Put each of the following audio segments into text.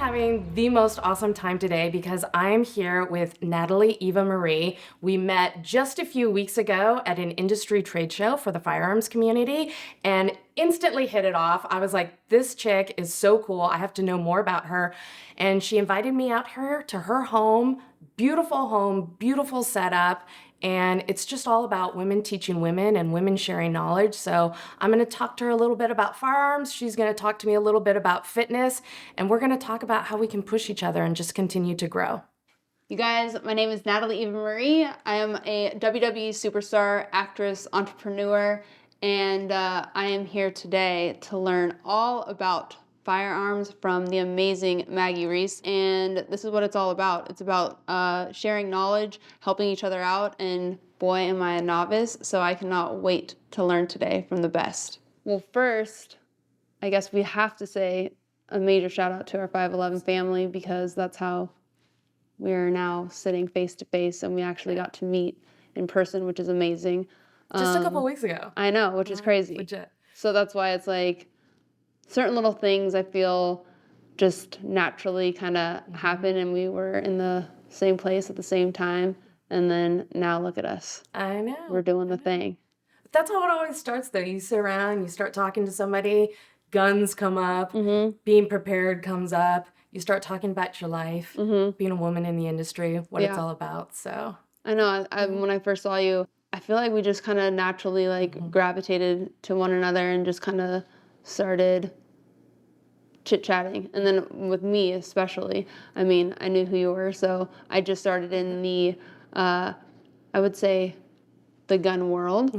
having the most awesome time today because I'm here with Natalie Eva Marie. We met just a few weeks ago at an industry trade show for the firearms community and instantly hit it off. I was like, this chick is so cool. I have to know more about her. And she invited me out to her home, beautiful setup. And it's just all about women teaching women and women sharing knowledge. So I'm going to talk to her a little bit about firearms. She's going to talk to me a little bit about fitness. And we're going to talk about how we can push each other and just continue to grow. You guys, my name is Natalie Eva Marie. I am a WWE Superstar, actress, entrepreneur, and I am here today to learn all about firearms from the amazing Maggie Reese, and this is what it's all about. It's about sharing knowledge, helping each other out, and boy, am I a novice, so I cannot wait to learn today from the best. Well, first, I guess we have to say a major shout out to our 511 family because that's how we are now sitting face to face, and we actually got to meet in person, which is amazing. Just a couple weeks ago. I know, which is crazy. Legit. So that's why it's like certain little things I feel just naturally kind of happen, and we were in the same place at the same time, and then now look at us. I know. We're doing the thing. That's how it always starts, though. You sit around, you start talking to somebody, guns come up, being prepared comes up. You start talking about your life, being a woman in the industry, what it's all about. So I know. When I first saw you, I feel like we just kind of naturally gravitated to one another and just kind of started chit-chatting. And then with me especially, I mean, I knew who you were, so I just started in the, I would say, the gun world.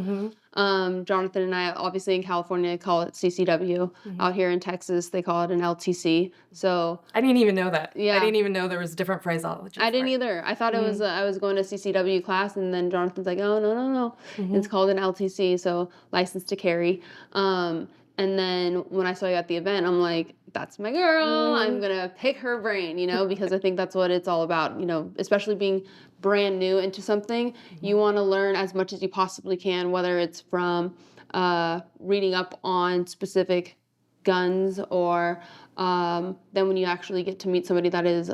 Jonathan and I, obviously in California, call it CCW. Out here in Texas, they call it an LTC. So I didn't even know that. Yeah. I didn't even know there was different phraseology. I didn't either. I thought it was I was going to CCW class, and then Jonathan's like, oh, no. It's called an LTC, so license to carry. And then when I saw you at the event, I'm like, that's my girl. I'm going to pick her brain, because I think that's what it's all about, especially being brand new into something. You want to learn as much as you possibly can, whether it's from reading up on specific guns or then when you actually get to meet somebody that is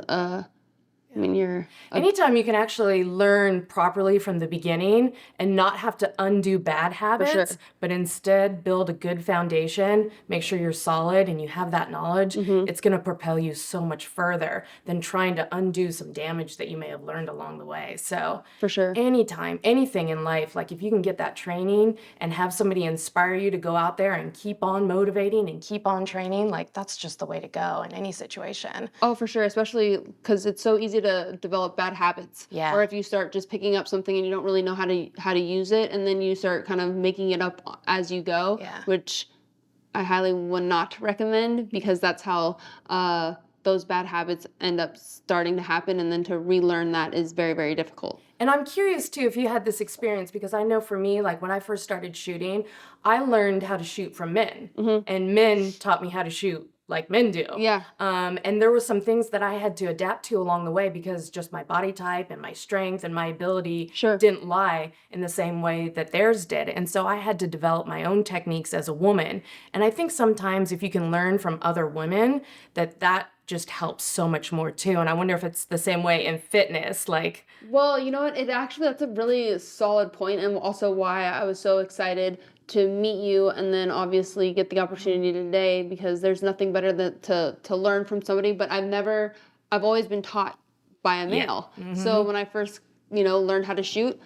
anytime you can actually learn properly from the beginning and not have to undo bad habits, but instead build a good foundation, make sure you're solid and you have that knowledge, it's going to propel you so much further than trying to undo some damage that you may have learned along the way. So for sure, anytime, anything in life, like if you can get that training and have somebody inspire you to go out there and keep on motivating and keep on training, like that's just the way to go in any situation. Oh, for sure, especially because it's so easy to develop bad habits. Yeah. Or if you start just picking up something and you don't really know how to use it, and then you start kind of making it up as you go, which I highly would not recommend because that's how those bad habits end up starting to happen, and then to relearn that is very, very difficult. And I'm curious too if you had this experience, because I know for me, like when I first started shooting, I learned how to shoot from men, and men taught me how to shoot like men do. Yeah. And there were some things that I had to adapt to along the way because just my body type and my strength and my ability didn't lie in the same way that theirs did. And so I had to develop my own techniques as a woman. And I think sometimes if you can learn from other women, that just helps so much more too. And I wonder if it's the same way in fitness, like. Well, you know what? That's a really solid point, and also why I was so excited to meet you and then obviously get the opportunity today, because there's nothing better than to learn from somebody. But I've always been taught by a male. So when I first, learned how to shoot,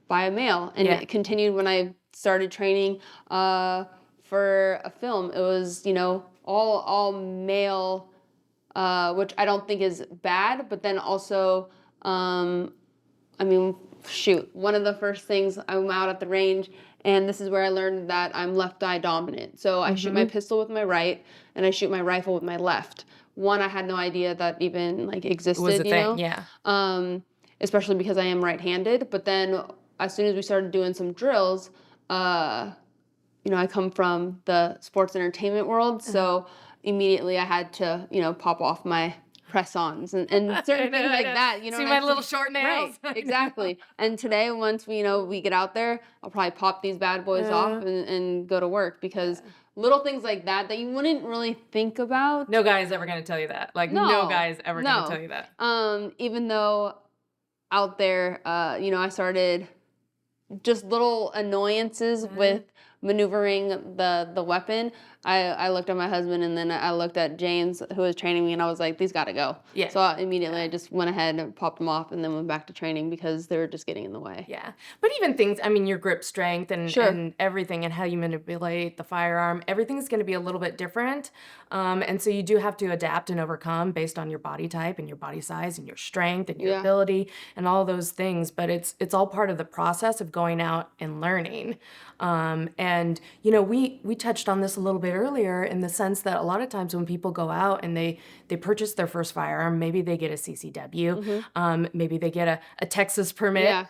by a male, and it continued when I started training for a film. It was, all male, which I don't think is bad, but then also, one of the first things, I'm out at the range, and this is where I learned that I'm left eye dominant. So I shoot my pistol with my right, and I shoot my rifle with my left. I had no idea that even existed. Was a thing, yeah. Especially because I am right-handed. But then as soon as we started doing some drills, I come from the sports entertainment world, so immediately I had to, pop off my press-ons and certain things like that. See my little short nails? Right, exactly. And today, once we get out there, I'll probably pop these bad boys off and go to work, because little things like that you wouldn't really think about. No guy is ever going to tell you that. Like, no guy is ever going to tell you that. Even though out there, I started just little annoyances with maneuvering the weapon. I looked at my husband, and then I looked at James, who was training me, and I was like, these got to go. Yeah. So immediately I just went ahead and popped them off and then went back to training because they were just getting in the way. Yeah. But even things, I mean, your grip strength and everything and how you manipulate the firearm, everything's going to be a little bit different. And so you do have to adapt and overcome based on your body type and your body size and your strength and your ability and all those things. But it's all part of the process of going out and learning. And, we touched on this a little bit earlier in the sense that a lot of times when people go out and they purchase their first firearm, maybe they get a CCW, maybe they get a Texas permit.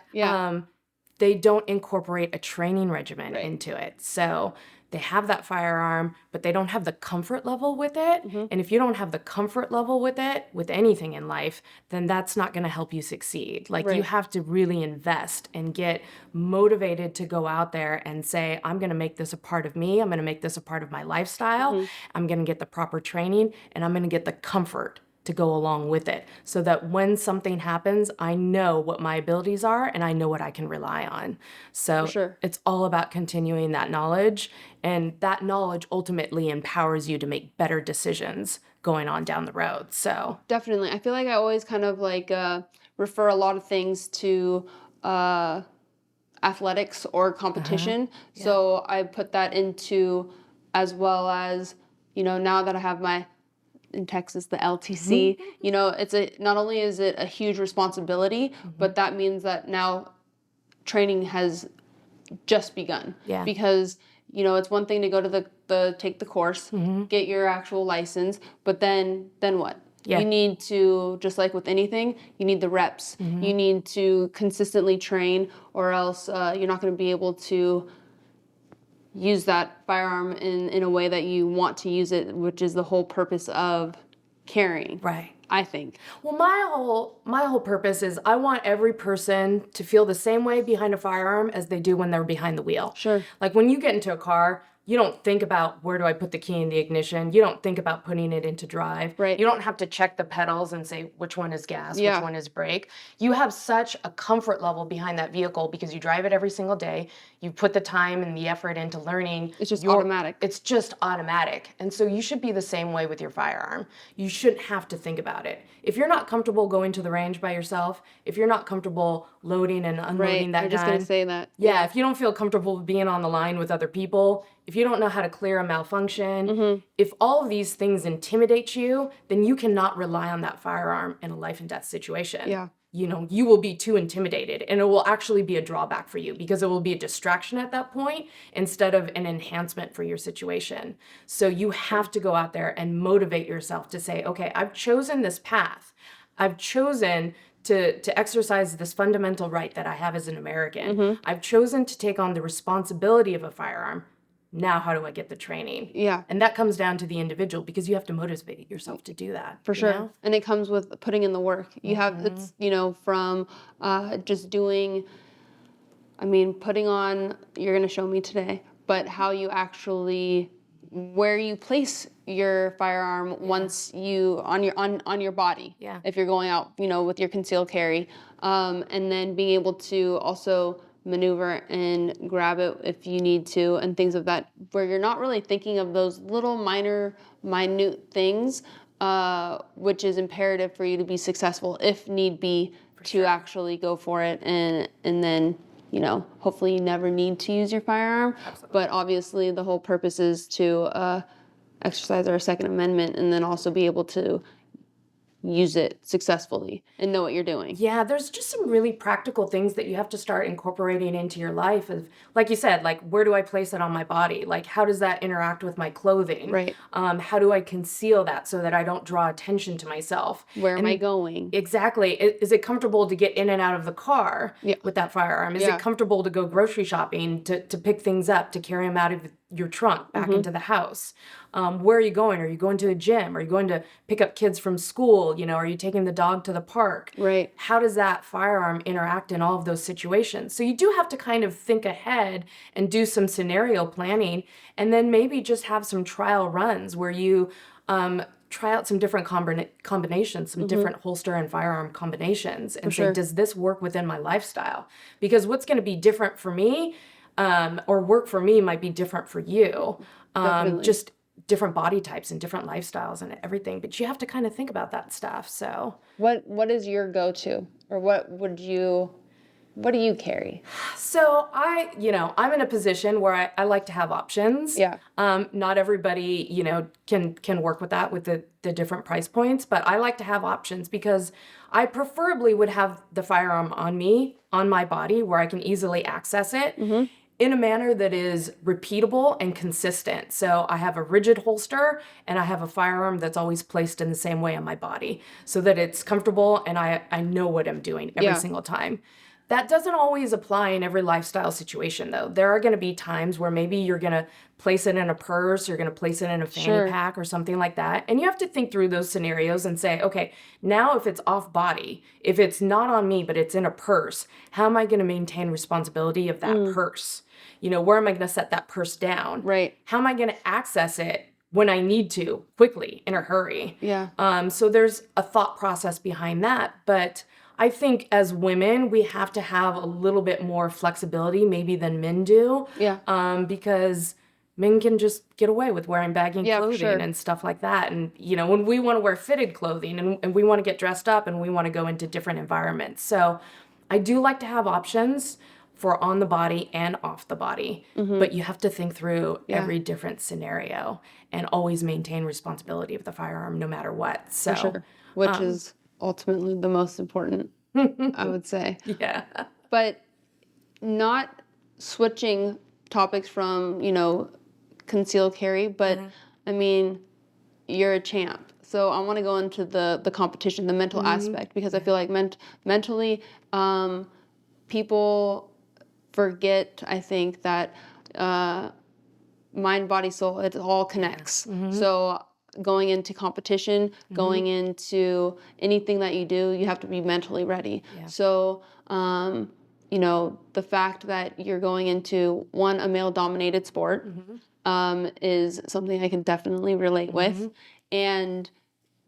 They don't incorporate a training regimen into it. So they have that firearm, but they don't have the comfort level with it. And if you don't have the comfort level with it, with anything in life, then that's not going to help you succeed. Like you have to really invest and get motivated to go out there and say, I'm going to make this a part of me. I'm going to make this a part of my lifestyle. I'm going to get the proper training, and I'm going to get the comfort to go along with it so that when something happens, I know what my abilities are and I know what I can rely on. So it's all about continuing that knowledge, and that knowledge ultimately empowers you to make better decisions going on down the road. So definitely. I feel like I always kind of like refer a lot of things to athletics or competition. So I put that into, as well as, now that I have my, in Texas, the LTC, not only is it a huge responsibility, but that means that now training has just begun. Because, it's one thing to go to take the course, get your actual license, but then what? You need to, just like with anything, you need the reps. You need to consistently train, or else you're not going to be able to use that firearm in a way that you want to use it, which is the whole purpose of carrying. I think. Well, my whole purpose is I want every person to feel the same way behind a firearm as they do when they're behind the wheel. Like when you get into a car, you don't think about where do I put the key in the ignition. You don't think about putting it into drive. You don't have to check the pedals and say which one is gas, which one is brake. You have such a comfort level behind that vehicle because you drive it every single day. You put the time and the effort into learning. It's just automatic. It's just automatic. And so you should be the same way with your firearm. You shouldn't have to think about it. If you're not comfortable going to the range by yourself, if you're not comfortable loading and unloading that gun. I'm just going to say that. Yeah, if you don't feel comfortable being on the line with other people, if you don't know how to clear a malfunction, if all of these things intimidate you, then you cannot rely on that firearm in a life and death situation. You will be too intimidated, and it will actually be a drawback for you because it will be a distraction at that point instead of an enhancement for your situation. So you have to go out there and motivate yourself to say, okay, I've chosen this path. I've chosen to exercise this fundamental right that I have as an American. I've chosen to take on the responsibility of a firearm. Now, how do I get the training? And that comes down to the individual because you have to motivate yourself to do that. For sure. And it comes with putting in the work. You have, it's, from just doing, putting on, you're going to show me today, but how you actually, where you place your firearm once you, on your body. If you're going out, with your concealed carry. And then being able to also maneuver and grab it if you need to, and things of that, where you're not really thinking of those little minute things, which is imperative for you to be successful if need be to actually go for it, and then hopefully you never need to use your firearm. But obviously the whole purpose is to exercise our Second Amendment and then also be able to use it successfully and know what you're doing. Yeah, there's just some really practical things that you have to start incorporating into your life. Of, like you said, like, where do I place it on my body? Like, how does that interact with my clothing? How do I conceal that so that I don't draw attention to myself? Where am I going? Exactly. Is it comfortable to get in and out of the car with that firearm? Is it comfortable to go grocery shopping, to pick things up, to carry them out of your trunk back into the house? Where are you going? Are you going to a gym? Are you going to pick up kids from school? Are you taking the dog to the park? Right. How does that firearm interact in all of those situations? So you do have to kind of think ahead and do some scenario planning, and then maybe just have some trial runs where you try out some different combinations, some different holster and firearm combinations, and say, does this work within my lifestyle? Because what's going to be different for me or work for me might be different for you. Just different body types and different lifestyles and everything. But you have to kind of think about that stuff. So what is your go-to, or what do you carry? So I'm in a position where I like to have options. Yeah. Not everybody, can work with that with the different price points, but I like to have options because I preferably would have the firearm on me, on my body, where I can easily access it in a manner that is repeatable and consistent. So I have a rigid holster and I have a firearm that's always placed in the same way on my body so that it's comfortable and I know what I'm doing every single time. That doesn't always apply in every lifestyle situation, though. There are going to be times where maybe you're going to place it in a purse, you're going to place it in a fanny pack or something like that. And you have to think through those scenarios and say, okay, now if it's off body, if it's not on me, but it's in a purse, how am I going to maintain responsibility of that purse? Where am I going to set that purse down? Right. How am I going to access it when I need to, quickly, in a hurry? Yeah. So there's a thought process behind that, but I think as women, we have to have a little bit more flexibility maybe than men do. Yeah. Because men can just get away with wearing baggy clothing and stuff like that. And, when we want to wear fitted clothing and we want to get dressed up and we want to go into different environments. So I do like to have options for on the body and off the body. But you have to think through every different scenario and always maintain responsibility of the firearm no matter what. So, For sure. Which is ultimately the most important, I would say. Yeah. But not switching topics from, concealed carry, but I mean, you're a champ. So I want to go into the competition, the mental aspect, because I feel like mentally, people forget, I think, that mind, body, soul, it all connects. So going into competition, going into anything that you do, you have to be mentally ready. Yeah. So, the fact that you're going into a male-dominated sport is something I can definitely relate with. And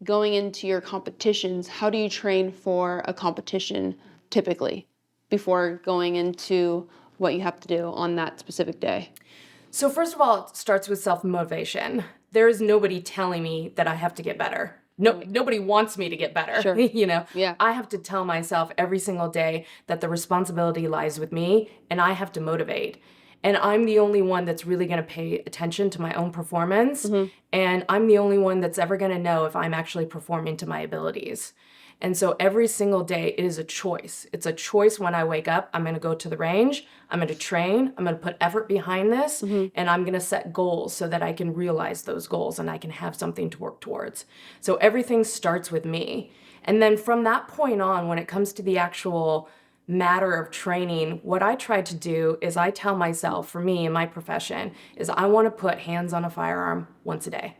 going into your competitions, how do you train for a competition typically before going into what you have to do on that specific day? So first of all, it starts with self-motivation. There is nobody telling me that I have to get better. Nobody wants me to get better. Sure. Yeah. I have to tell myself every single day that the responsibility lies with me and I have to motivate. And I'm the only one that's really going to pay attention to my own performance. And I'm the only one that's ever going to know if I'm actually performing to my abilities. And so every single day, it is a choice. It's a choice when I wake up. I'm going to go to the range. I'm going to train. I'm going to put effort behind this. And I'm going to set goals so that I can realize those goals and I can have something to work towards. So everything starts with me. And then from that point on, when it comes to the actual matter of training, what I try to do is I tell myself, for me in my profession, is I want to put hands on a firearm once a day.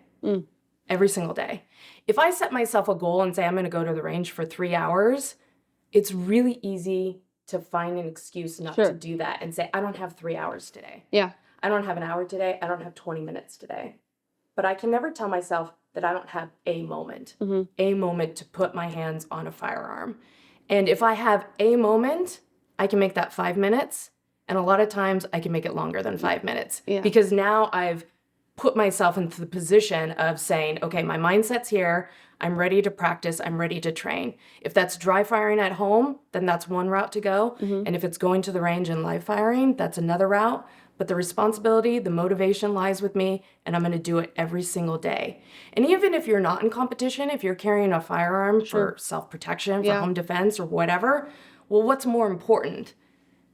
Every single day. If I set myself a goal and say I'm going to go to the range for 3 hours, it's really easy to find an excuse not to do that and say, I don't have 3 hours today. Yeah. I don't have an hour today. I don't have 20 minutes today. But I can never tell myself that I don't have a moment to put my hands on a firearm. And if I have a moment, I can make that 5 minutes. And a lot of times I can make it longer than 5 minutes. Because now I've put myself into the position of saying, okay, my mindset's here. I'm ready to practice. I'm ready to train. If that's dry firing at home, then that's one route to go. And if it's going to the range and live firing, that's another route. But the responsibility, the motivation lies with me, and I'm going to do it every single day. And even if you're not in competition, if you're carrying a firearm for self-protection, for home defense or whatever, well, what's more important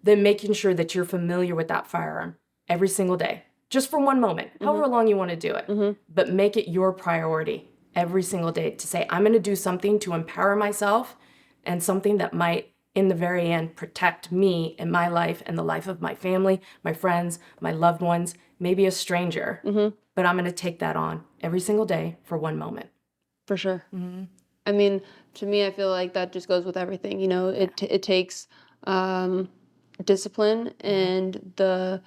than making sure that you're familiar with that firearm every single day? Just for one moment, however long you want to do it. But make it your priority every single day to say, I'm going to do something to empower myself and something that might in the very end, protect me and my life and the life of my family, my friends, my loved ones, maybe a stranger. But I'm going to take that on every single day for one moment. For sure. I mean, to me, I feel like that just goes with everything. It takes discipline and the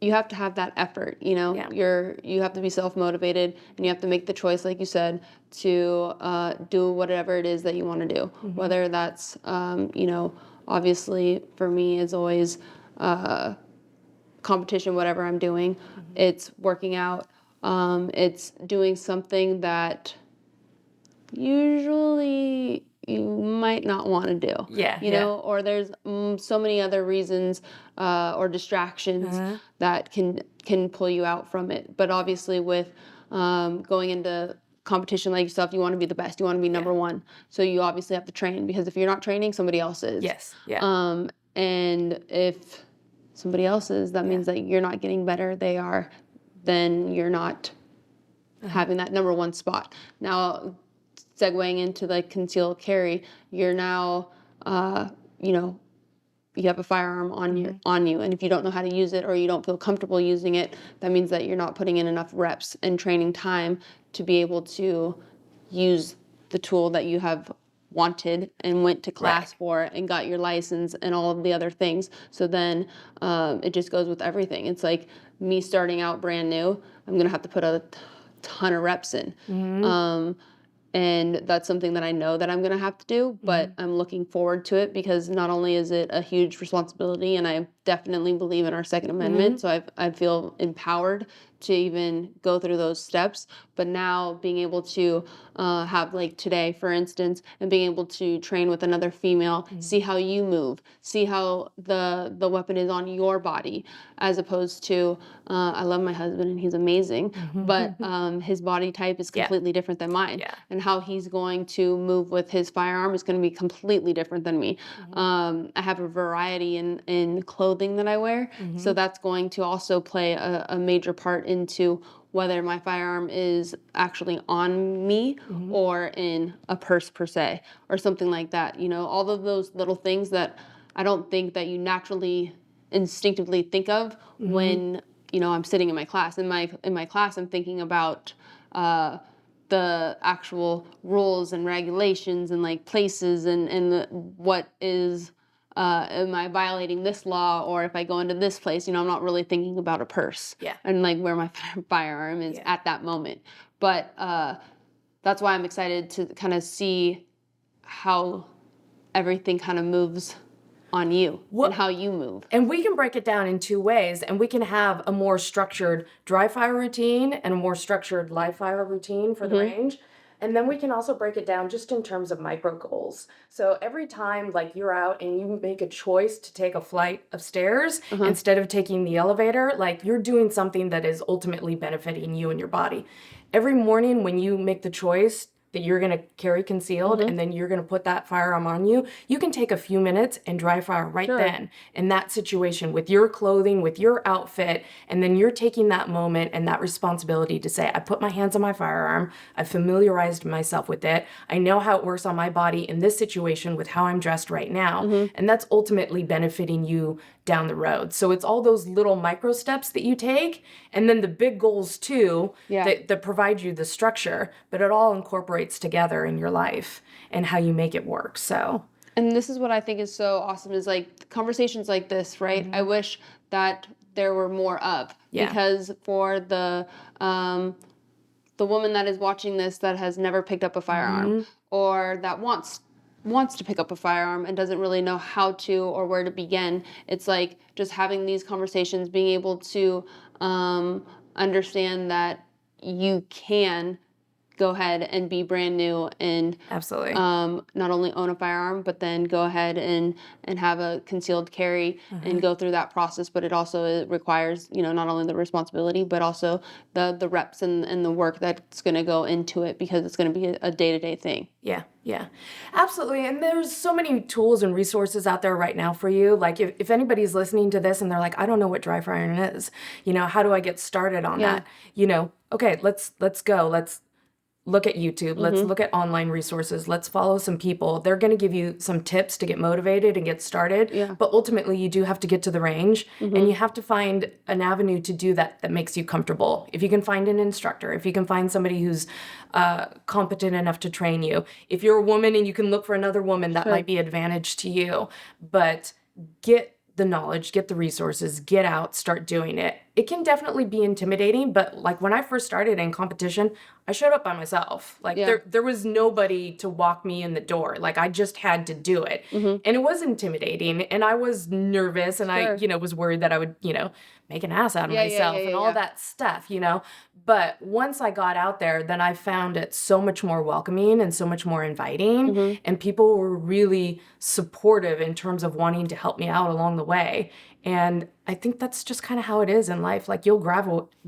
you have to have that effort. Yeah. You have to be self-motivated, and you have to make the choice, like you said, to do whatever it is that you want to do. Whether that's obviously for me is always competition, whatever I'm doing. It's working out. It's doing something that usually you might not want to do. Or there's so many other reasons or distractions that can pull you out from it. But obviously with going into competition like yourself, you want to be the best. You want to be number one. So you obviously have to train, because if you're not training, somebody else is. Yes. Yeah. And if somebody else is, that means that you're not getting better, they are, then you're not having that number one spot. Now, segueing into like concealed carry, you're now, you have a firearm on you, and if you don't know how to use it or you don't feel comfortable using it, that means that you're not putting in enough reps and training time to be able to use the tool that you have wanted and went to class for and got your license and all of the other things. So then it just goes with everything. It's like me starting out brand new, I'm gonna have to put a ton of reps in. And that's something that I know that I'm going to have to do, but I'm looking forward to it, because not only is it a huge responsibility, and I definitely believe in our Second Amendment, so I feel empowered to even go through those steps, but now being able to have, like today, for instance, and being able to train with another female, see how you move, see how the weapon is on your body, as opposed to, I love my husband and he's amazing, but his body type is completely different than mine. And how he's going to move with his firearm is going to be completely different than me. I have a variety in clothing that I wear, so that's going to also play a major part into whether my firearm is actually on me or in a purse per se, or something like that. All of those little things that I don't think that you naturally instinctively think of when I'm sitting in my class. In my class, I'm thinking about the actual rules and regulations and like places and what is am I violating this law, or if I go into this place, I'm not really thinking about a purse and like where my firearm is at that moment. But that's why I'm excited to kind of see how everything kind of moves on you and how you move. And we can break it down in two ways, and we can have a more structured dry fire routine and a more structured live fire routine for the range. And then we can also break it down just in terms of micro goals. So every time like you're out and you make a choice to take a flight of stairs instead of taking the elevator, like you're doing something that is ultimately benefiting you and your body. Every morning when you make the choice that you're going to carry concealed and then you're going to put that firearm on you, you can take a few minutes and dry fire right then in that situation with your clothing, with your outfit, and then you're taking that moment and that responsibility to say, I put my hands on my firearm, I've familiarized myself with it, I know how it works on my body in this situation with how I'm dressed right now, and that's ultimately benefiting you down the road. So it's all those little micro steps that you take, and then the big goals too that provide you the structure, but it all incorporates together in your life and how you make it work. So, and this is what I think is so awesome, is like conversations like this, right? I wish that there were more of, because for the woman that is watching this that has never picked up a firearm, or that wants to pick up a firearm and doesn't really know how to or where to begin, it's like just having these conversations, being able to understand that you can go ahead and be brand new and absolutely. Not only own a firearm, but then go ahead and have a concealed carry and go through that process. But it also requires, not only the responsibility, but also the reps and the work that's going to go into it, because it's going to be a day-to-day thing. Yeah, absolutely. And there's so many tools and resources out there right now for you. Like if anybody's listening to this and they're like, I don't know what dry firing is, how do I get started on that? Okay, let's go. look at YouTube. Let's look at online resources. Let's follow some people. They're going to give you some tips to get motivated and get started. Yeah. But ultimately, you do have to get to the range, and you have to find an avenue to do that makes you comfortable. If you can find an instructor, if you can find somebody who's competent enough to train you. If you're a woman and you can look for another woman, that might be advantage to you. But get the knowledge, get the resources, get out, start doing it. It can definitely be intimidating, but like when I first started in competition, I showed up by myself. Like there was nobody to walk me in the door. Like I just had to do it. And it was intimidating, and I was nervous, and I, was worried that I would, make an ass out of myself and all that stuff, But once I got out there, then I found it so much more welcoming and so much more inviting, and people were really supportive in terms of wanting to help me out along the way. And I think that's just kind of how it is in life. Like you'll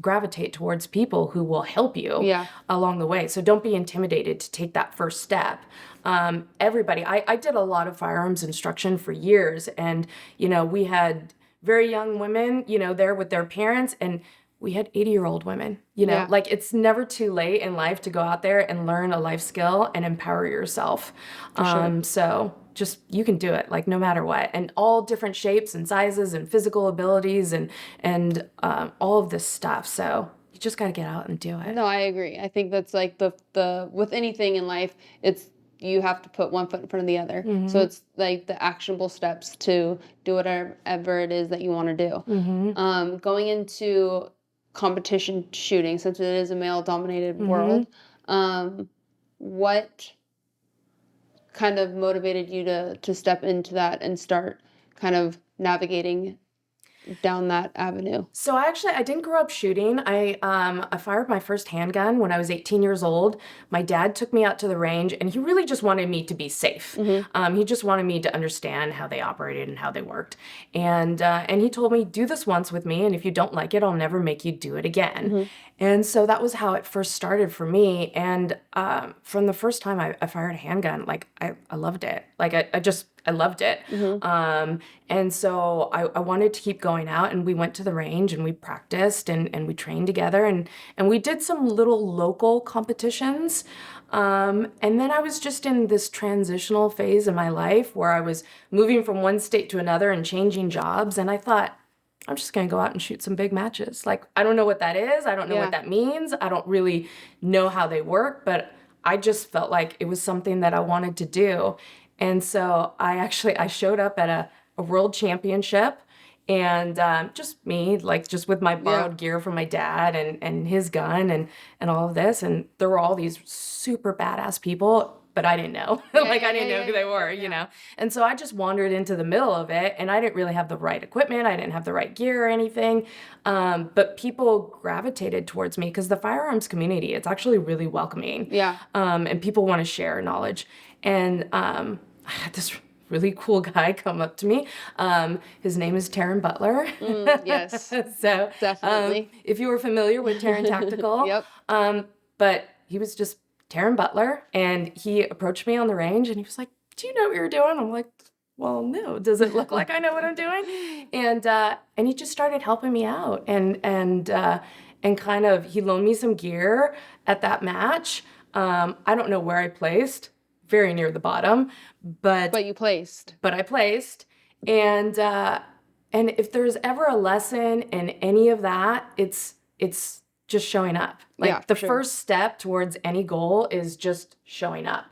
gravitate towards people who will help you along the way. So don't be intimidated to take that first step. Everybody, I did a lot of firearms instruction for years, and, we had very young women, there with their parents, and we had 80-year-old women, like it's never too late in life to go out there and learn a life skill and empower yourself. So just, you can do it, like no matter what, and all different shapes and sizes and physical abilities and all of this stuff. So you just got to get out and do it. No, I agree. I think that's like the with anything in life, it's you have to put one foot in front of the other. So it's like the actionable steps to do whatever it is that you want to do. Going into competition shooting, since it is a male-dominated world, what kind of motivated you to step into that and start kind of navigating down that avenue? So I didn't grow up shooting. I fired my first handgun when I was 18 years old. My dad took me out to the range, and he really just wanted me to be safe. He just wanted me to understand how they operated and how they worked. And he told me, do this once with me, and if you don't like it, I'll never make you do it again. And so that was how it first started for me. And from the first time I fired a handgun, like I loved it. Like I loved it. And so I wanted to keep going out, and we went to the range and we practiced and we trained together, and we did some little local competitions. And then I was just in this transitional phase in my life where I was moving from one state to another and changing jobs. And I thought, I'm just going to go out and shoot some big matches. Like, I don't know what that is. I don't know what that means. I don't really know how they work, but I just felt like it was something that I wanted to do. And so I showed up at a world championship, and just me, like just with my borrowed gear from my dad and his gun and all of this. And there were all these super badass people, but I didn't know. I didn't know who they were, you know. And so I just wandered into the middle of it, and I didn't really have the right equipment. I didn't have the right gear or anything. But people gravitated towards me because the firearms community, it's actually really welcoming. And people want to share knowledge. And I had this really cool guy come up to me. His name is Taryn Butler. Yes. So definitely. If you were familiar with Taryn Tactical. But he was just Taryn Butler, and he approached me on the range, and he was like, do you know what you're doing? I'm like, well, no. Does it look like I know what I'm doing? And he just started helping me out, and kind of, he loaned me some gear at that match. I don't know where I placed, very near the bottom, but you placed. But I placed, and if there's ever a lesson in any of that, it's just showing up. Like the first step towards any goal is just showing up.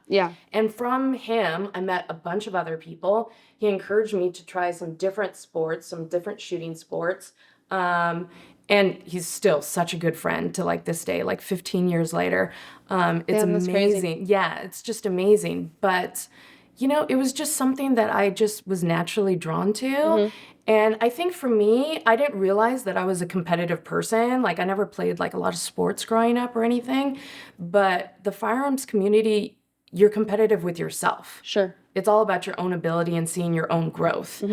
And from him, I met a bunch of other people. He encouraged me to try some different sports, some different shooting sports. And he's still such a good friend to like this day, like 15 years later. It's amazing. Crazy. Yeah, it's just amazing. But, you know, it was just something that I just was naturally drawn to. And I think for me, I didn't realize that I was a competitive person. Like I never played like a lot of sports growing up or anything. But the firearms community, you're competitive with yourself. Sure. It's all about your own ability and seeing your own growth.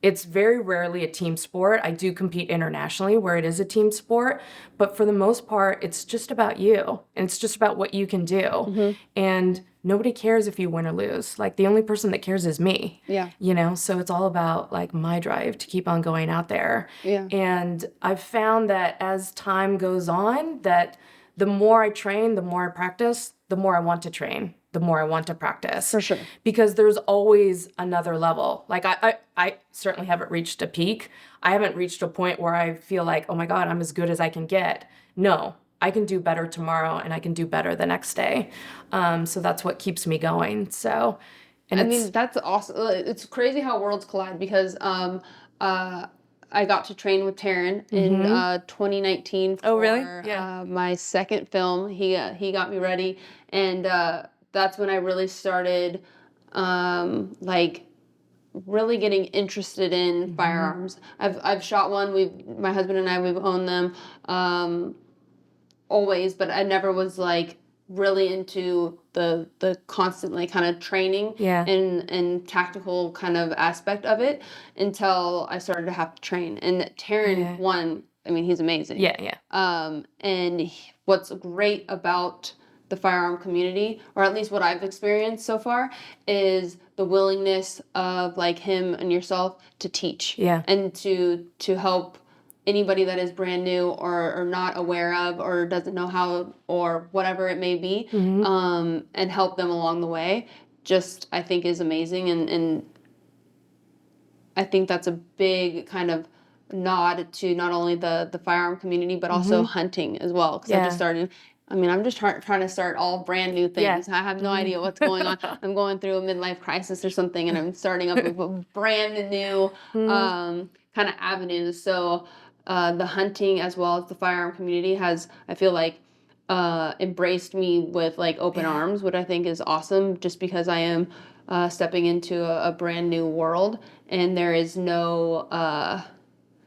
It's very rarely a team sport. I do compete internationally where it is a team sport, but for the most part, it's just about you, and it's just about what you can do. And nobody cares if you win or lose. Like the only person that cares is me. You know, so it's all about like my drive to keep on going out there. And I've found that as time goes on, that the more I train, the more I practice, the more I want to train, the more I want to practice. For sure. Because there's always another level. Like I certainly haven't reached a peak. I haven't reached a point where I feel like, oh my God, I'm as good as I can get. No, I can do better tomorrow and I can do better the next day. So that's what keeps me going. So, and I it's, mean, that's awesome. It's crazy how worlds collide because I got to train with Taryn in 2019 Oh, really? for Yeah. my second film. He got me ready, and that's when I really started like really getting interested in firearms. I've shot one. My husband and I, we've owned them always, but I never was like really into the constantly kind of training Yeah. and tactical kind of aspect of it until I started to have to train. And Taryn, one, I mean, he's amazing. Yeah, yeah. And what's great about the firearm community, or at least what I've experienced so far, is the willingness of like him and yourself to teach. Yeah. And to help anybody that is brand new or not aware of or doesn't know how or whatever it may be, and help them along the way, just I think is amazing. And I think that's a big kind of nod to not only the firearm community, but also hunting as well. Because I just started, I mean, I'm just trying to start all brand new things. I have no idea what's going on. I'm going through a midlife crisis or something, and I'm starting up a brand new kind of avenues. So the hunting as well as the firearm community has, I feel like, embraced me with like open arms, which I think is awesome just because I am stepping into a brand new world and there is no,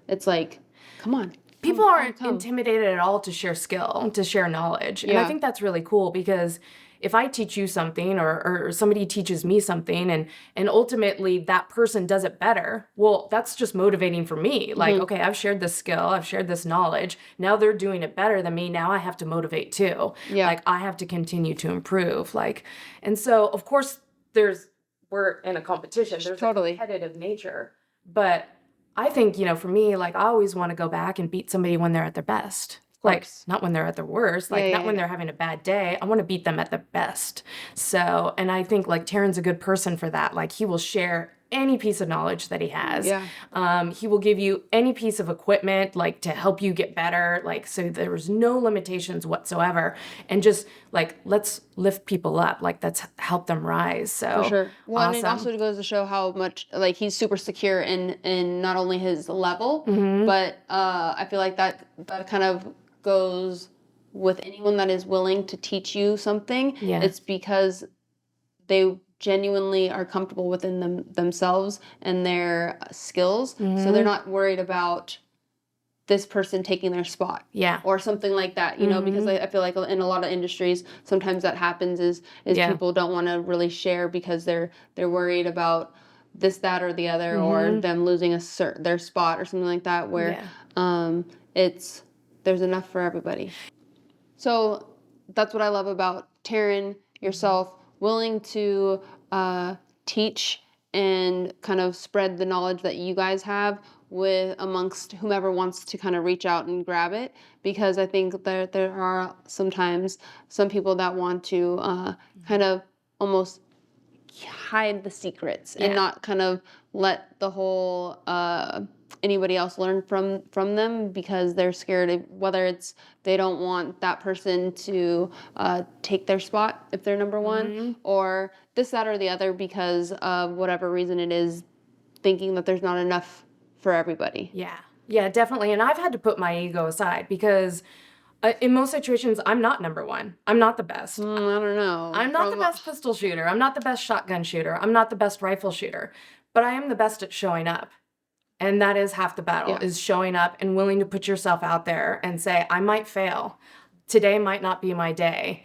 it's like, come on. People aren't intimidated at all to share skill, to share knowledge. And I think that's really cool because if I teach you something or somebody teaches me something and ultimately that person does it better, well, that's just motivating for me. Like, okay, I've shared this skill, I've shared this knowledge. Now they're doing it better than me. Now I have to motivate too. Yeah. Like I have to continue to improve. Like, and so of course we're in a competition. There's Totally. a competitive nature. But I think, for me, like I always want to go back and beat somebody when they're at their best. Like not when they're at their worst, like not when they're having a bad day. I want to beat them at their best. So, and I think like Taryn's a good person for that. Like he will share any piece of knowledge that he has. Yeah. He will give you any piece of equipment like to help you get better. Like, so there's no limitations whatsoever. And just like, let's lift people up. Like let's help them rise. So For sure. Well, awesome. and it also goes to show how much like he's super secure in not only his level, but I feel like that kind of goes with anyone that is willing to teach you something. Yeah. It's because they genuinely are comfortable within themselves and their skills. So they're not worried about this person taking their spot. Yeah. Or something like that, because I feel like in a lot of industries, sometimes that happens is people don't want to really share because they're worried about this, that, or the other, or them losing their spot or something like that, where there's enough for everybody. So that's what I love about Taryn, yourself, willing to teach and kind of spread the knowledge that you guys have with amongst whomever wants to kind of reach out and grab it, because I think there are sometimes some people that want to kind of almost hide the secrets and not kind of let the whole anybody else learn from them because they're scared of whether it's they don't want that person to take their spot if they're number one, or this, that, or the other because of whatever reason it is, thinking that there's not enough for everybody. Yeah, definitely. And I've had to put my ego aside because in most situations, I'm not number one. I'm not the best. I don't know. I'm not the best pistol shooter. I'm not the best shotgun shooter. I'm not the best rifle shooter. But I am the best at showing up. And that is half the battle, is showing up and willing to put yourself out there and say, I might fail. Today might not be my day,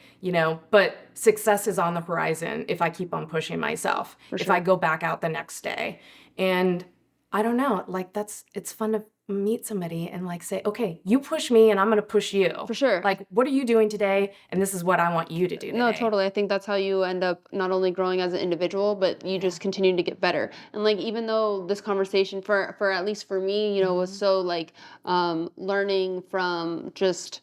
but success is on the horizon if I keep on pushing myself, if I go back out the next day. And I don't know, like it's fun to meet somebody and like say, okay, you push me and I'm going to push you. For sure. Like, what are you doing today? And this is what I want you to do today. No, totally. I think that's how you end up not only growing as an individual, but you just continue to get better. And like, even though this conversation for at least for me, was so like learning from just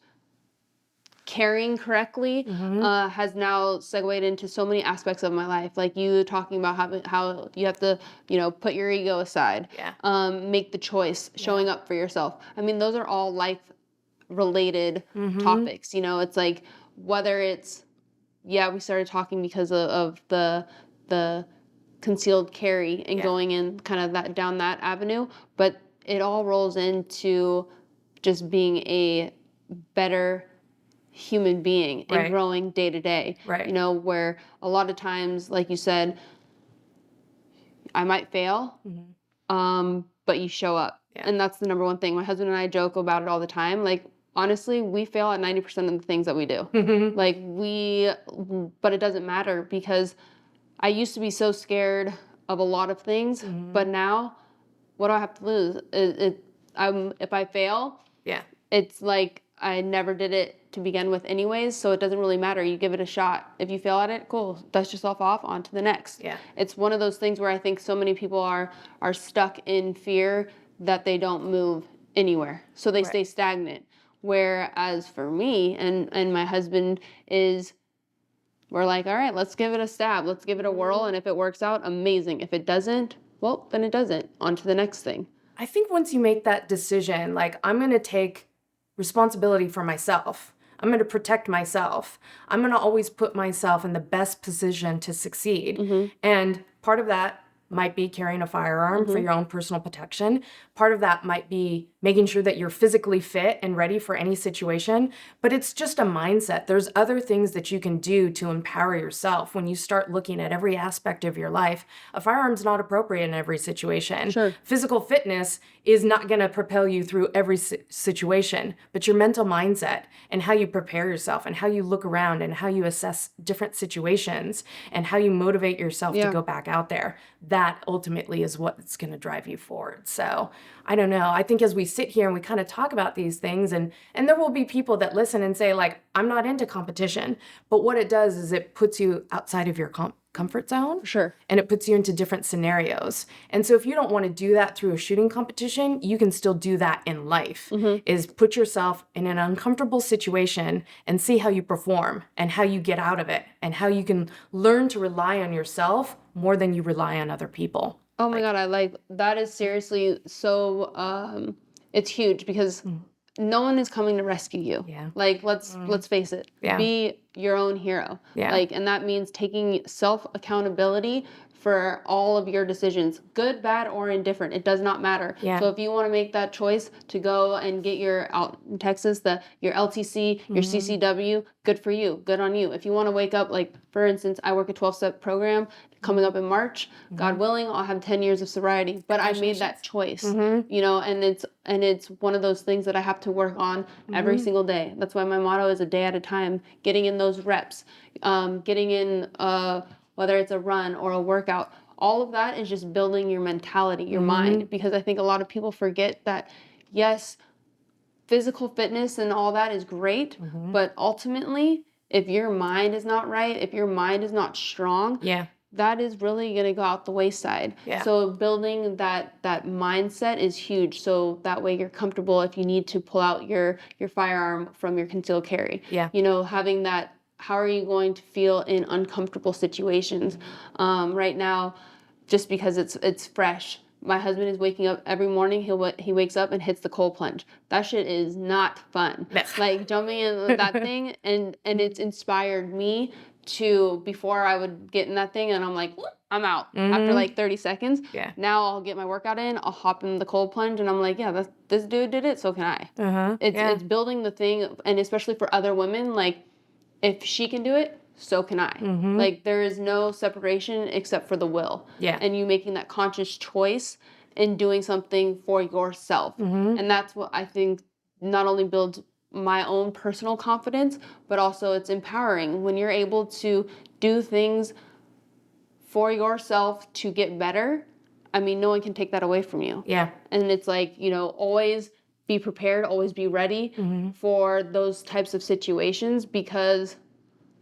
carrying correctly has now segued into so many aspects of my life. Like you talking about how you have to, put your ego aside, make the choice, showing up for yourself. I mean, those are all life related topics. It's like whether it's, we started talking because of the concealed carry and going in kind of down that avenue, but it all rolls into just being a better human being and growing day to day. Right. Where a lot of times, like you said, I might fail, but you show up. Yeah. And that's the number one thing. My husband and I joke about it all the time. Like, honestly, we fail at 90% of the things that we do. But it doesn't matter because I used to be so scared of a lot of things, but now, what do I have to lose? If I fail, it's like I never did it to begin with anyways, so it doesn't really matter. You give it a shot. If you fail at it, cool. Dust yourself off, on to the next. Yeah. It's one of those things where I think so many people are stuck in fear that they don't move anywhere. So they stay stagnant. Whereas for me and my husband we're like, all right, let's give it a stab. Let's give it a whirl. And if it works out, amazing. If it doesn't, well, then it doesn't. On to the next thing. I think once you make that decision, like, I'm going to take responsibility for myself. I'm going to protect myself. I'm going to always put myself in the best position to succeed. And part of that might be carrying a firearm for your own personal protection. Part of that might be making sure that you're physically fit and ready for any situation. But it's just a mindset. There's other things that you can do to empower yourself when you start looking at every aspect of your life. A firearm's not appropriate in every situation. Sure. Physical fitness is not going to propel you through every situation, but your mental mindset and how you prepare yourself and how you look around and how you assess different situations and how you motivate yourself to go back out there, that ultimately is what's going to drive you forward. So I don't know. I think as we sit here and we kind of talk about these things, and there will be people that listen and say, like, I'm not into competition. But what it does is it puts you outside of your comfort zone. Sure. And it puts you into different scenarios. And so if you don't want to do that through a shooting competition, you can still do that in life, is put yourself in an uncomfortable situation and see how you perform and how you get out of it and how you can learn to rely on yourself more than you rely on other people. Oh my God, I like that is seriously so it's huge because no one is coming to rescue you. Yeah. Like let's face it. Yeah. Be your own hero. Yeah. Like, and that means taking self accountability for all of your decisions, good, bad, or indifferent. It does not matter. Yeah. So if you want to make that choice to go and get your out in Texas, your LTC, your CCW, good for you. Good on you. If you want to wake up, like for instance, I work a 12-step program coming up in March. God willing, I'll have 10 years of sobriety. But I made that choice. And it's one of those things that I have to work on every single day. That's why my motto is a day at a time, getting in those reps, getting in whether it's a run or a workout, all of that is just building your mentality, your mind, because I think a lot of people forget that, yes, physical fitness and all that is great, but ultimately, if your mind is not right, if your mind is not strong, that is really going to go out the wayside. Yeah. So building that mindset is huge. So that way you're comfortable if you need to pull out your firearm from your concealed carry. Yeah. Having that. How are you going to feel in uncomfortable situations? Right now, just because it's fresh. My husband is waking up every morning. He wakes up and hits the cold plunge. That shit is not fun. Like jumping in that thing, and it's inspired me to, before I would get in that thing and I'm like, I'm out after like 30 seconds. Yeah. Now I'll get my workout in. I'll hop in the cold plunge and I'm like, yeah, this dude did it, so can I. It's building the thing, and especially for other women, like, if she can do it, so can I. Like, there is no separation except for the will. Yeah. And you making that conscious choice and doing something for yourself. And that's what I think not only builds my own personal confidence, but also it's empowering when you're able to do things for yourself to get better. I mean, no one can take that away from you. Yeah. And it's like, always be prepared, always be ready for those types of situations, because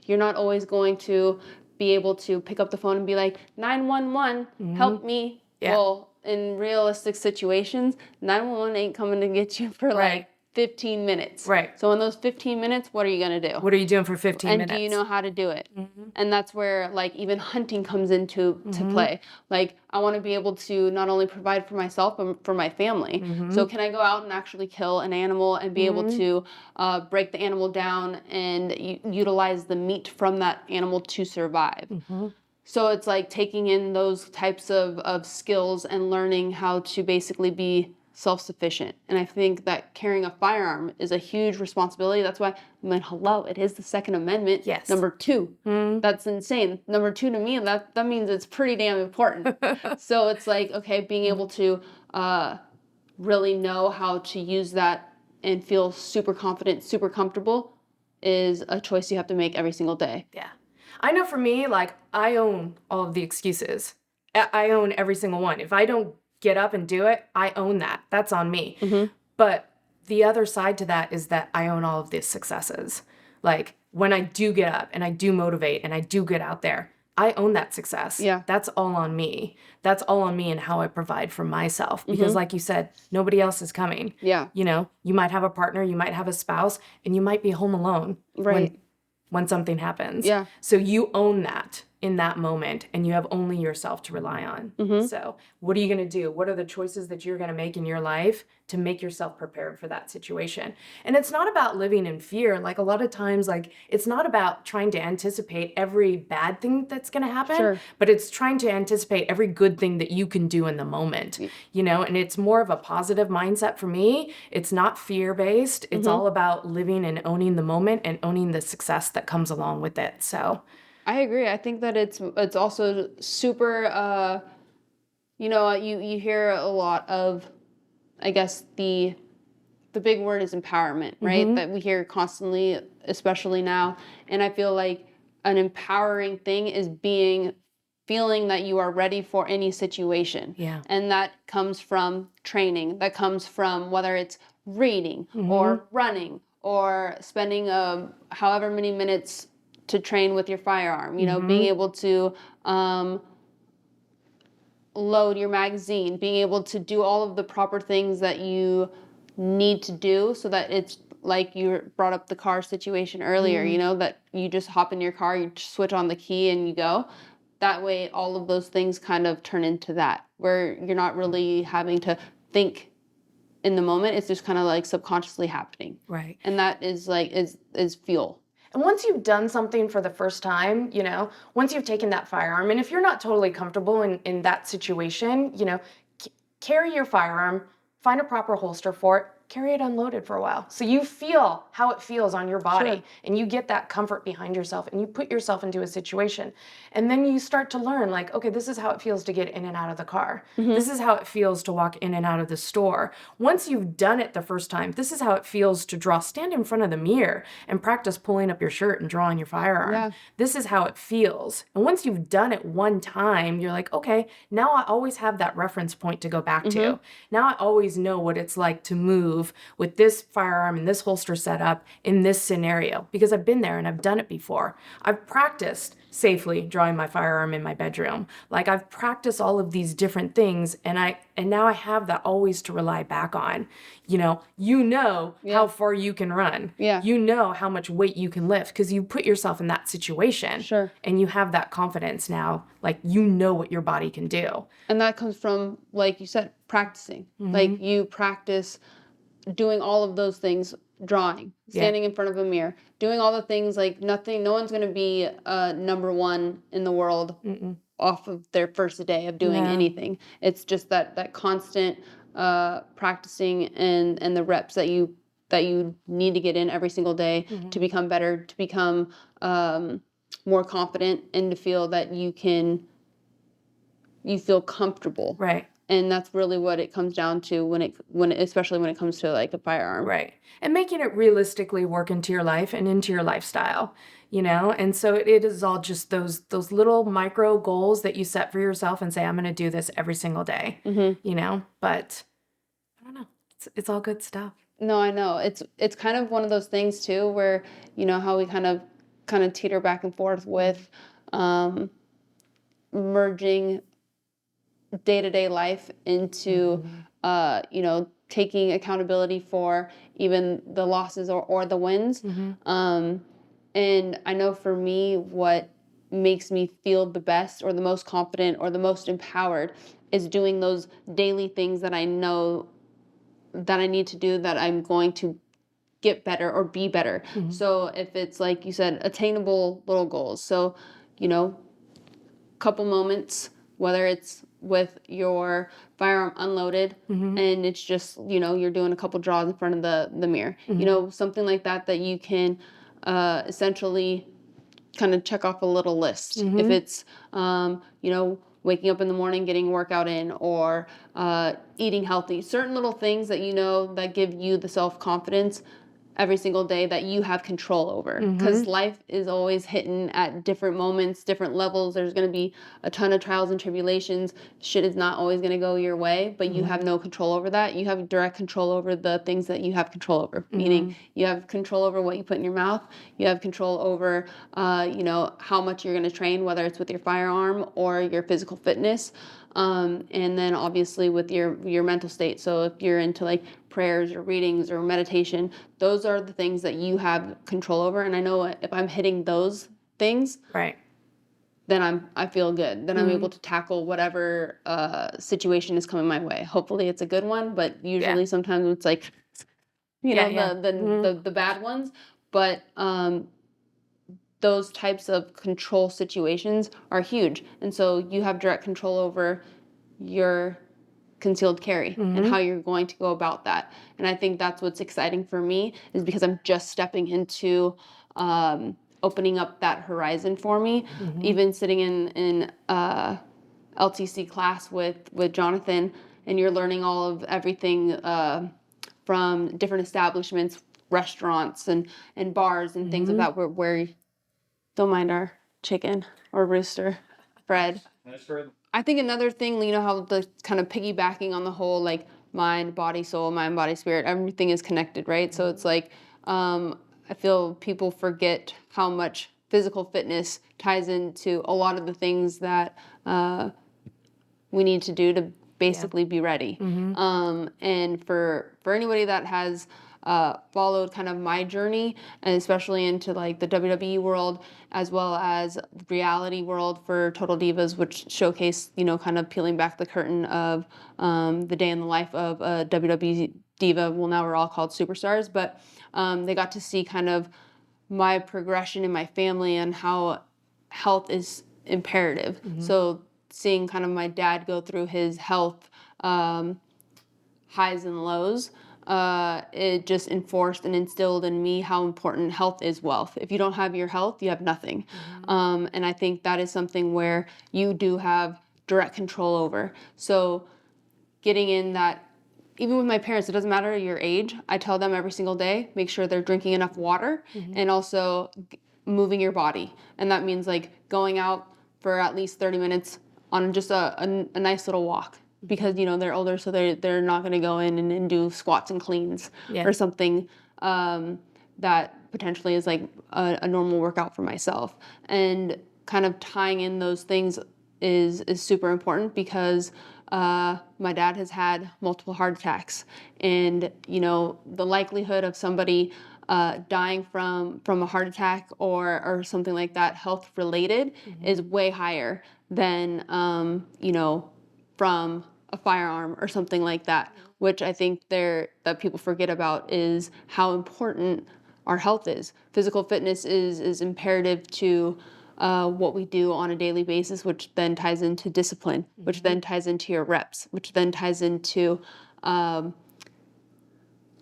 you're not always going to be able to pick up the phone and be like, 911, help me. Yeah. Well, in realistic situations, 911 ain't coming to get you for like 15 minutes. Right. So in those 15 minutes, what are you going to do? What are you doing for 15 And minutes? do you know how to do it? Mm-hmm. And that's where like even hunting comes into to play. Like I want to be able to not only provide for myself but for my family. So can I go out and actually kill an animal and be able to break the animal down and utilize the meat from that animal to survive? So it's like taking in those types of skills and learning how to basically be self-sufficient. And I think that carrying a firearm is a huge responsibility. That's why, I mean, hello, it is the Second Amendment. Yes. Number 2. That's insane. Number 2 to me, that means it's pretty damn important. So it's like, okay, being able to really know how to use that and feel super confident, super comfortable is a choice you have to make every single day. Yeah. I know for me, like, I own all of the excuses. I own every single one. If I don't get up and do it, I own that. That's on me. But the other side to that is that I own all of the successes. Like, when I do get up and I do motivate and I do get out there, I own that success. Yeah. That's all on me. That's all on me and how I provide for myself. Because like you said, nobody else is coming. Yeah. You know, you might have a partner, you might have a spouse, and you might be home alone. Right. When something happens. Yeah. So you own that in that moment and you have only yourself to rely on. So what are you going to do? What are the choices that you're going to make in your life to make yourself prepared for that situation? And it's not about living in fear. Like a lot of times, like it's not about trying to anticipate every bad thing that's going to happen, Sure. but it's trying to anticipate every good thing that you can do in the moment, you know, and it's more of a positive mindset for me. It's not fear-based. It's all about living and owning the moment and owning the success that comes along with it. So I agree. I think that it's also super you know, you hear a lot of, I guess the big word is empowerment, right? That we hear constantly, especially now. And I feel like an empowering thing is feeling that you are ready for any situation. Yeah. And that comes from training. That comes from whether it's reading or running or spending however many minutes to train with your firearm, you know, being able to load your magazine, being able to do all of the proper things that you need to do so that it's like you brought up the car situation earlier, you know, that you just hop in your car, you switch on the key and you go. That way, all of those things kind of turn into that, where you're not really having to think in the moment. It's just kind of like subconsciously happening. Right. And that is like, is fuel. And once you've done something for the first time, you know, once you've taken that firearm, and if you're not totally comfortable in that situation, you know, carry your firearm, find a proper holster for it, carry it unloaded for a while. So you feel how it feels on your body Sure. and you get that comfort behind yourself and you put yourself into a situation. And then you start to learn like, okay, this is how it feels to get in and out of the car. This is how it feels to walk in and out of the store. Once you've done it the first time, this is how it feels to stand in front of the mirror and practice pulling up your shirt and drawing your firearm. Yeah. This is how it feels. And once you've done it one time, you're like, okay, now I always have that reference point to go back to. Now I always know what it's like to move with this firearm and this holster setup in this scenario because I've been there and I've done it before. I've practiced safely drawing my firearm in my bedroom. Like I've practiced all of these different things and now I have that always to rely back on. You know how far you can run. Yeah. You know how much weight you can lift because you put yourself in that situation. Sure. And you have that confidence now, like you know what your body can do. And that comes from, like you said, practicing. Like you practice doing all of those things, drawing, standing in front of a mirror, doing all the things like no one's going to be number one in the world off of their first day of doing anything. It's just that constant practicing and the reps that you need to get in every single day to become better, to become more confident and to feel that you feel comfortable. Right. And that's really what it comes down to especially when it comes to like a firearm. Right. And making it realistically work into your life and into your lifestyle, you know? And so it is all just those little micro goals that you set for yourself and say, I'm going to do this every single day, you know? But I don't know. It's all good stuff. No, I know. It's kind of one of those things too, where, you know, how we kind of teeter back and forth with merging day-to-day life into you know, taking accountability for even the losses or the wins. And I know for me, what makes me feel the best or the most confident or the most empowered is doing those daily things that I know that I need to do, that I'm going to get better or be better. So if it's, like you said, attainable little goals. So, couple moments, whether it's with your firearm unloaded and it's just, you're doing a couple draws in front of the mirror, something like that you can essentially kind of check off a little list. If it's, waking up in the morning, getting a workout in, or eating healthy, certain little things that that give you the self-confidence every single day that you have control over, because life is always hitting at different moments, different levels. There's going to be a ton of trials and tribulations. Shit is not always going to go your way, but you have no control over that. You have direct control over the things that you have control over, meaning you have control over what you put in your mouth. You have control over how much you're going to train, whether it's with your firearm or your physical fitness. And then obviously with your mental state. So if you're into like prayers or readings or meditation, those are the things that you have control over. And I know if I'm hitting those things, Right. then I feel good. Then I'm able to tackle whatever situation is coming my way. Hopefully it's a good one, but usually sometimes it's like, the bad ones. But those types of control situations are huge. And so you have direct control over your concealed carry and how you're going to go about that. And I think that's what's exciting for me, is because I'm just stepping into opening up that horizon for me. Even sitting in LTC class with Jonathan, and you're learning all of everything from different establishments, restaurants and bars and things of that, where don't mind our chicken or rooster, Fred. That's Fred. I think another thing, how the kind of piggybacking on the whole, like mind, body, soul, mind, body, spirit, everything is connected, right? So it's like, I feel people forget how much physical fitness ties into a lot of the things that we need to do to basically be ready. And for anybody that has followed kind of my journey, and especially into like the WWE world, as well as the reality world for Total Divas, which showcase, kind of peeling back the curtain of the day in the life of a WWE diva. Well, now we're all called superstars, but they got to see kind of my progression in my family and how health is imperative. So seeing kind of my dad go through his health highs and lows, it just enforced and instilled in me how important health is wealth. If you don't have your health, you have nothing. And I think that is something where you do have direct control over. So getting in that, even with my parents, it doesn't matter your age. I tell them every single day, make sure they're drinking enough water and also moving your body. And that means like going out for at least 30 minutes on just a nice little walk. Because they're older, so they're not going to go in and do squats and cleans or something that potentially is like a normal workout for myself. And kind of tying in those things is super important, because my dad has had multiple heart attacks, and the likelihood of somebody dying from a heart attack or something like that, health related, is way higher than from a firearm or something like that, which I think that people forget about, is how important our health is. Physical fitness is imperative to what we do on a daily basis, which then ties into discipline, which then ties into your reps, which then ties into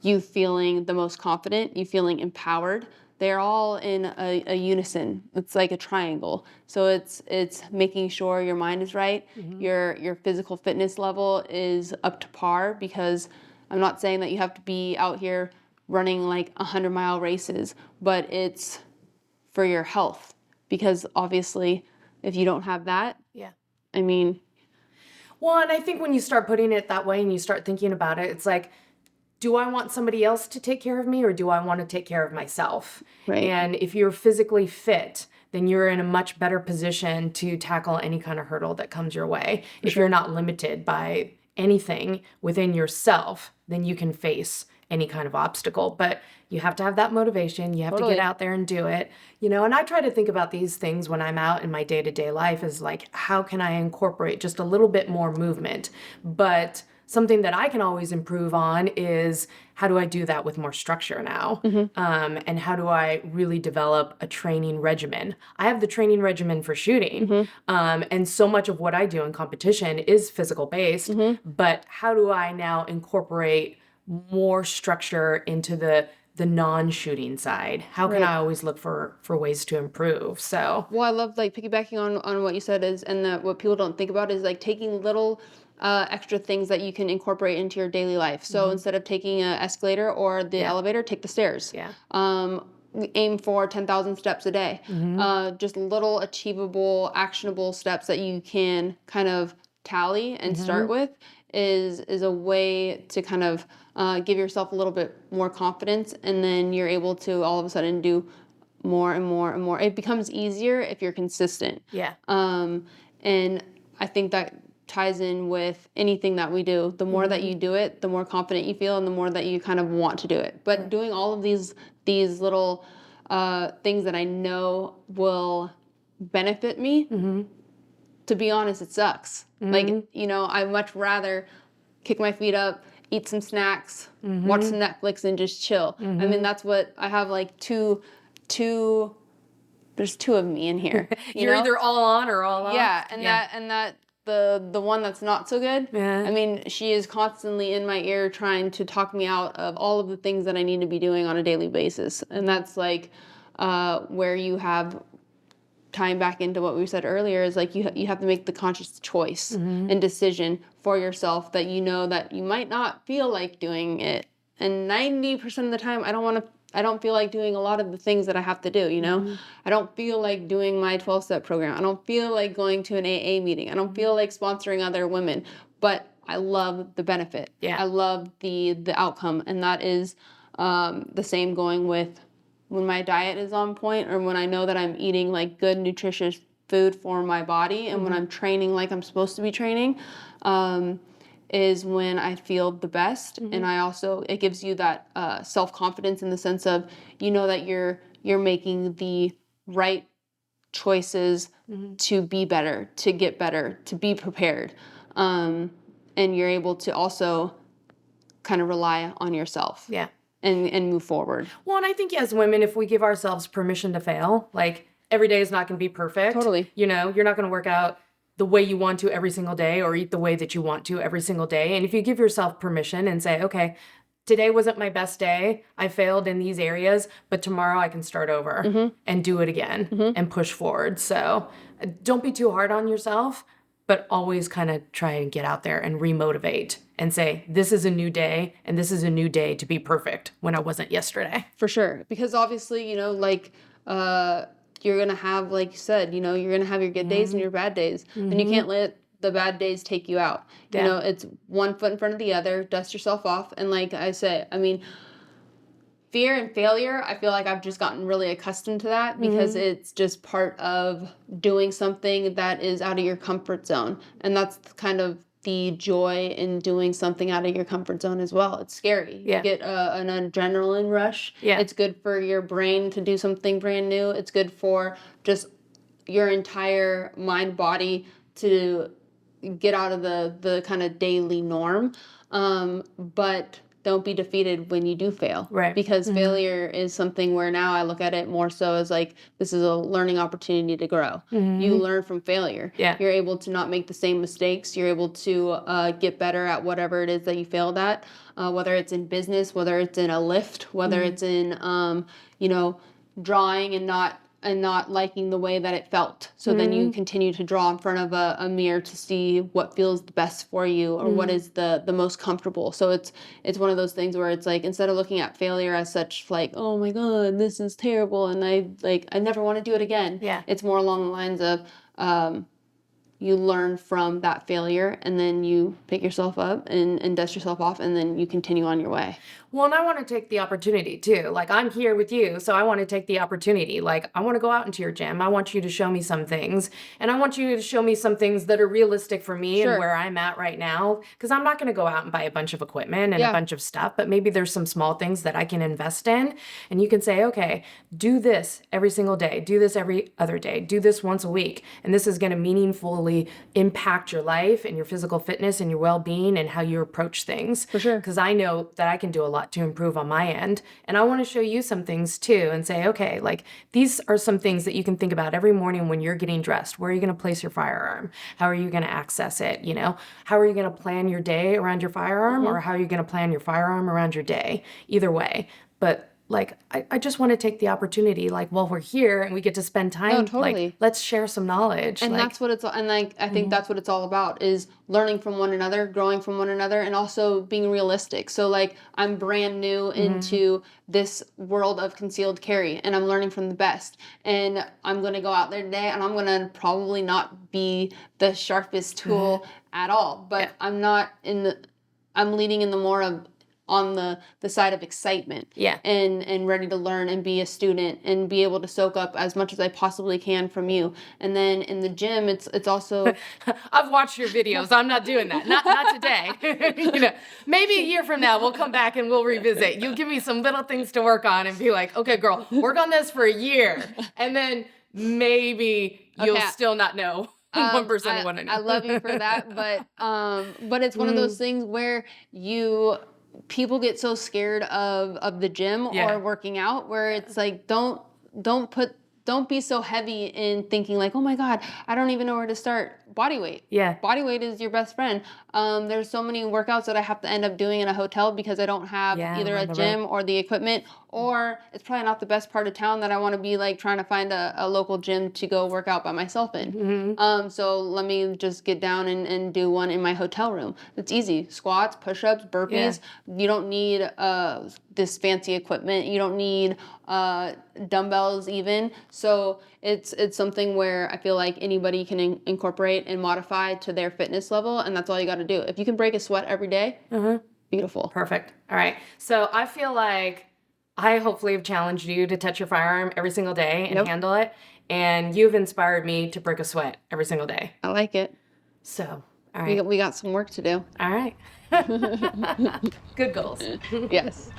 you feeling the most confident, you feeling empowered. They're all in a unison. It's like a triangle. So it's making sure your mind is right, your physical fitness level is up to par, because I'm not saying that you have to be out here running like 100-mile races, but it's for your health, because obviously if you don't have that, I mean. Well, and I think when you start putting it that way and you start thinking about it, it's like, do I want somebody else to take care of me, or do I want to take care of myself? Right. And if you're physically fit, then you're in a much better position to tackle any kind of hurdle that comes your way. If you're not limited by anything within yourself, then you can face any kind of obstacle. But you have to have that motivation. You have to Totally. get out there and do it. And I try to think about these things when I'm out in my day-to-day life is like, how can I incorporate just a little bit more movement? But something that I can always improve on is how do I do that with more structure now? And how do I really develop a training regimen? I have the training regimen for shooting. And so much of what I do in competition is physical based, but how do I now incorporate more structure into the non-shooting side? How can I always look for ways to improve? So, well, I love like piggybacking on what you said is, and what people don't think about is like taking little extra things that you can incorporate into your daily life. So instead of taking an escalator or the elevator, take the stairs. Yeah. Aim for 10,000 steps a day. Just little achievable, actionable steps that you can kind of tally and start with is a way to kind of give yourself a little bit more confidence, and then you're able to all of a sudden do more and more and more. It becomes easier if you're consistent. Yeah. And I think that ties in with anything that we do. The more that you do it, the more confident you feel, and the more that you kind of want to do it. But doing all of these little things that I know will benefit me, to be honest, it sucks. Like, I much rather kick my feet up, eat some snacks, watch some Netflix, and just chill. I mean, that's what I have, like there's two of me in here. You're either all on or all off. Yeah, and that the one that's not so good. Yeah. I mean, she is constantly in my ear trying to talk me out of all of the things that I need to be doing on a daily basis. And that's like where you have, tying back into what we said earlier, is like you have to make the conscious choice and decision for yourself that you know that you might not feel like doing it. And 90% of the time, I don't feel like doing a lot of the things that I have to do, I don't feel like doing my 12-step program. I don't feel like going to an AA meeting. I don't feel like sponsoring other women, but I love the benefit. Yeah. I love the outcome. And that is the same going with when my diet is on point, or when I know that I'm eating like good, nutritious food for my body, and when I'm training like I'm supposed to be training, is when I feel the best. And it gives you that self-confidence in the sense of, that you're making the right choices to be better, to get better, to be prepared. And you're able to also kind of rely on yourself. Yeah. And move forward. Well, and I think as women, if we give ourselves permission to fail, like every day is not going to be perfect. Totally. You're not going to work out the way you want to every single day or eat the way that you want to every single day. And if you give yourself permission and say, okay, today wasn't my best day, I failed in these areas, but tomorrow I can start over and do it again and push forward. So don't be too hard on yourself, but always kind of try and get out there and remotivate and say, this is a new day, and this is a new day to be perfect when I wasn't yesterday. For sure. Because obviously, you're going to have, like you said, you're going to have your good days and your bad days. And you can't let the bad days take you out. Yeah. It's one foot in front of the other, dust yourself off. And like I say, I mean, fear and failure, I feel like I've just gotten really accustomed to that because it's just part of doing something that is out of your comfort zone. And that's kind of the joy in doing something out of your comfort zone as well. It's scary. Yeah. You get an adrenaline rush. Yeah. It's good for your brain to do something brand new. It's good for just your entire mind, body to get out of the kind of daily norm. But don't be defeated when you do fail. Right. Because failure is something where now I look at it more so as like, this is a learning opportunity to grow. You learn from failure. Yeah. You're able to not make the same mistakes. You're able to get better at whatever it is that you failed at, whether it's in business, whether it's in a lift, whether it's in, drawing and not liking the way that it felt. So then you continue to draw in front of a mirror to see what feels the best for you or what is the most comfortable. So it's one of those things where it's like, instead of looking at failure as such like, oh my God, this is terrible and I never want to do it again. Yeah. It's more along the lines of, you learn from that failure, and then you pick yourself up and dust yourself off, and then you continue on your way. Well, and I want to take the opportunity too. Like, I'm here with you, so I want to take the opportunity. Like, I want to go out into your gym. I want you to show me some things, and I want you to show me some things that are realistic for me and Sure. where I'm at right now. Because I'm not going to go out and buy a bunch of equipment and Yeah. a bunch of stuff, but maybe there's some small things that I can invest in. And you can say, okay, do this every single day, do this every other day, do this once a week. And this is going to meaningfully impact your life and your physical fitness and your well being and how you approach things. For sure. Because I know that I can do a lot to improve on my end. And I want to show you some things too and say, okay, like these are some things that you can think about every morning when you're getting dressed. Where are you going to place your firearm? How are you going to access it? You know, how are you going to plan your day around your firearm, or how are you going to plan your firearm around your day? Either way. But like, I just want to take the opportunity, like, while we're here and we get to spend time, No, totally. like, let's share some knowledge. And like, that's what it's, and like, I think that's what it's all about, is learning from one another, growing from one another, and also being realistic. So like, I'm brand new into this world of concealed carry, and I'm learning from the best. And I'm going to go out there today, and I'm going to probably not be the sharpest tool at all, but I'm leading in the more of, on the side of excitement, Yeah. and ready to learn and be a student and be able to soak up as much as I possibly can from you. And then in the gym, it's also I've watched your videos. I'm not doing that. Not today. You know, maybe a year from now we'll come back and we'll revisit. You'll give me some little things to work on and be like, okay, girl, work on this for a year, and then maybe you'll Okay. still not know 1% of what I know. I love you for that, but it's one of those things where people get so scared of the gym Yeah. or working out, where it's like, don't be so heavy in thinking like, oh my God, I don't even know where to start. Body weight. Yeah. Body weight is your best friend. There's so many workouts that I have to end up doing in a hotel because I don't have either a right, right. gym or the equipment, or it's probably not the best part of town that I want to be like trying to find a local gym to go work out by myself in. So let me just get down and do one in my hotel room. It's easy. Squats, push-ups, burpees. You don't need this fancy equipment. You don't need dumbbells even. So it's something where I feel like anybody can incorporate and modify to their fitness level, and that's all you got to do. If you can break a sweat every day, beautiful. Perfect. All right. So I feel like I hopefully have challenged you to touch your firearm every single day and handle it. And you've inspired me to break a sweat every single day. I like it. So, all right. We got some work to do. All right. Good goals. Yes.